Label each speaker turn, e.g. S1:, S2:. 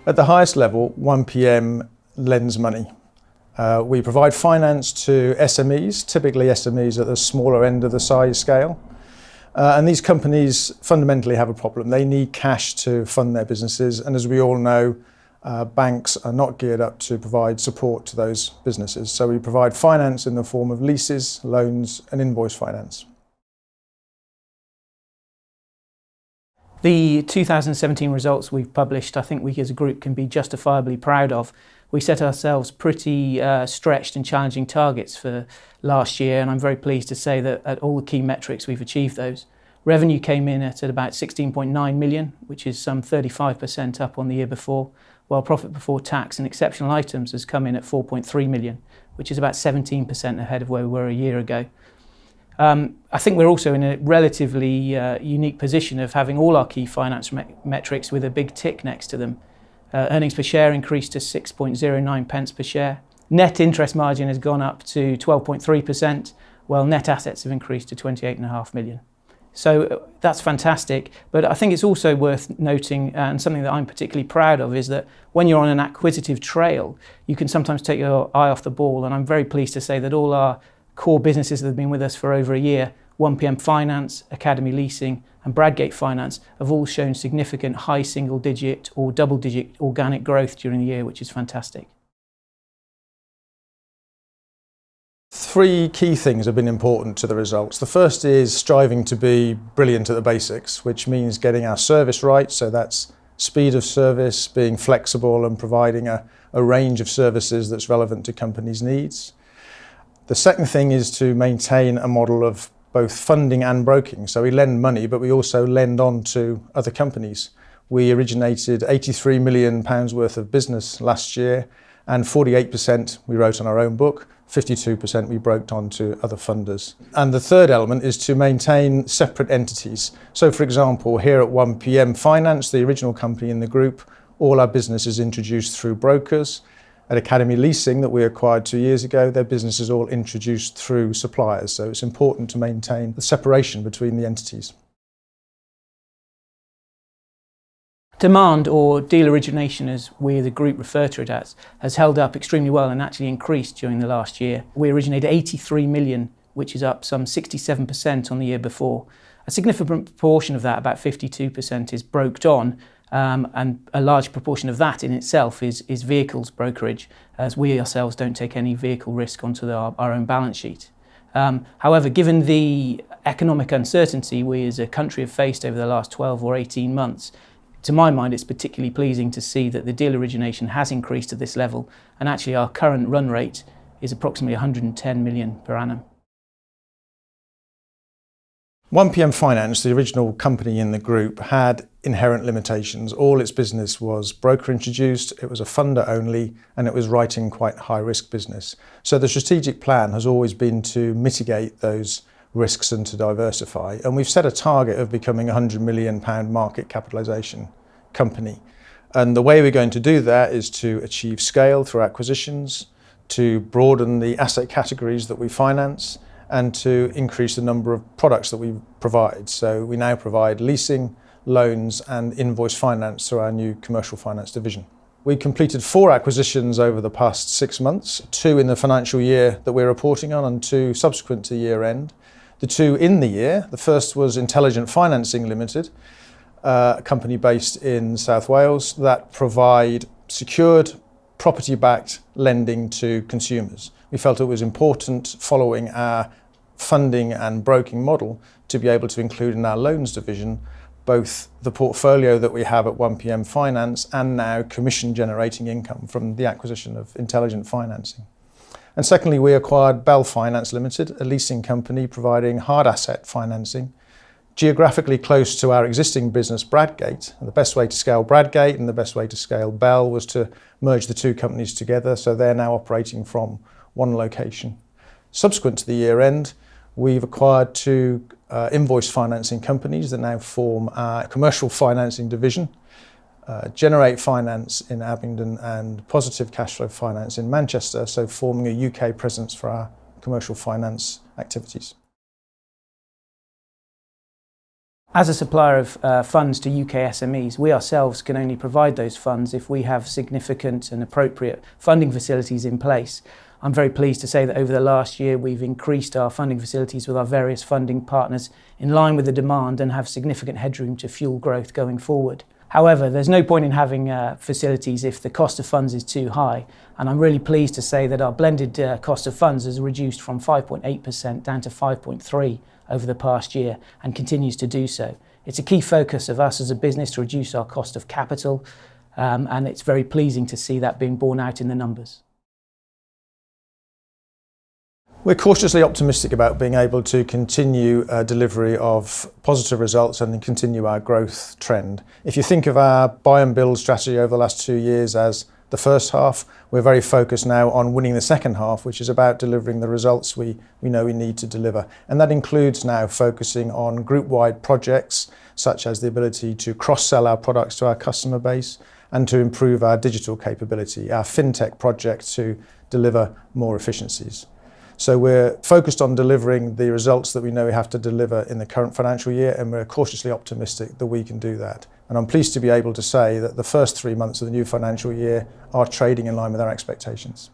S1: At the highest level, 1PM lends money. We provide finance to SMEs, typically SMEs at the smaller end of the size scale. And these companies fundamentally have a problem. They need cash to fund their businesses. And as we all know, banks are not geared up to provide support to those businesses. So we provide finance in the form of leases, loans, and invoice finance.
S2: The 2017 results we've published, I think we as a group can be justifiably proud of. We set ourselves pretty stretched and challenging targets for last year, and I'm very pleased to say that at all the key metrics we've achieved those. Revenue came in at about 16.9 million, which is some 35% up on the year before, while profit before tax and exceptional items has come in at 4.3 million, which is about 17% ahead of where we were a year ago. I think we're also in a relatively unique position of having all our key finance metrics with a big tick next to them. Earnings per share increased to 6.09 pence per share. Net interest margin has gone up to 12.3%, while net assets have increased to 28.5 million. So that's fantastic, but I think it's also worth noting, and something that I'm particularly proud of, is that when you're on an acquisitive trail, you can sometimes take your eye off the ball, and I'm very pleased to say that all our core businesses that have been with us for over a year, 1PM Finance, Academy Leasing and Bradgate Finance, have all shown significant high single-digit or double-digit organic growth during the year, which is fantastic.
S1: Three key things have been important to the results. The first is striving to be brilliant at the basics, which means getting our service right. So that's speed of service, being flexible and providing a range of services that's relevant to companies' needs. The second thing is to maintain a model of both funding and broking. So we lend money, but we also lend on to other companies. We originated £83 million worth of business last year, and 48% we wrote on our own book, 52% we broked on to other funders. And the third element is to maintain separate entities. So for example, here at 1PM Finance, the original company in the group, all our business is introduced through brokers. At Academy Leasing, that we acquired 2 years ago, their business is all introduced through suppliers. So it's important to maintain the separation between the entities.
S2: Demand, or deal origination as we the group refer to it as, has held up extremely well and actually increased during the last year. We originated 83 million, which is up some 67% on the year before. A significant proportion of that, about 52%, is broked on, and a large proportion of that in itself is vehicles brokerage, as we ourselves don't take any vehicle risk onto our own balance sheet. However, given the economic uncertainty we as a country have faced over the last 12 or 18 months, to my mind it's particularly pleasing to see that the deal origination has increased to this level, and actually our current run rate is approximately 110 million per annum.
S1: 1PM Finance, the original company in the group, had inherent limitations. All its business was broker introduced, it was a funder only, and it was writing quite high risk business. So the strategic plan has always been to mitigate those risks and to diversify. And we've set a target of becoming a £100 million market capitalisation company. And the way we're going to do that is to achieve scale through acquisitions, to broaden the asset categories that we finance, and to increase the number of products that we provide. So we now provide leasing, loans and invoice finance through our new commercial finance division. We completed 4 acquisitions over the past 6 months, 2 in the financial year that we're reporting on and 2 subsequent to year end. The 2 in the year, the first was Intelligent Financing Limited, a company based in South Wales that provide secured property-backed lending to consumers. We felt it was important, following our funding and broking model, to be able to include in our loans division both the portfolio that we have at 1PM Finance and now commission generating income from the acquisition of Intelligent Financing. And secondly, we acquired Bell Finance Limited, a leasing company providing hard asset financing, geographically close to our existing business Bradgate. And the best way to scale Bradgate and the best way to scale Bell was to merge the 2 companies together, so they're now operating from one location. Subsequent to the year end, we've acquired 2 invoice financing companies that now form our commercial financing division, Generate Finance in Abingdon and Positive Cashflow Finance in Manchester, so forming a UK presence for our commercial finance activities.
S2: As a supplier of funds to UK SMEs, we ourselves can only provide those funds if we have significant and appropriate funding facilities in place. I'm very pleased to say that over the last year we've increased our funding facilities with our various funding partners in line with the demand and have significant headroom to fuel growth going forward. However, there's no point in having facilities if the cost of funds is too high, and I'm really pleased to say that our blended cost of funds has reduced from 5.8% down to 5.3% over the past year and continues to do so. It's a key focus of us as a business to reduce our cost of capital, and it's very pleasing to see that being borne out in the numbers.
S1: We're cautiously optimistic about being able to continue delivery of positive results and continue our growth trend. If you think of our buy and build strategy over the last 2 years as the first half, we're very focused now on winning the second half, which is about delivering the results we know we need to deliver. And that includes now focusing on group-wide projects, such as the ability to cross-sell our products to our customer base and to improve our digital capability, our fintech project to deliver more efficiencies. So we're focused on delivering the results that we know we have to deliver in the current financial year, and we're cautiously optimistic that we can do that. And I'm pleased to be able to say that the first 3 months of the new financial year are trading in line with our expectations.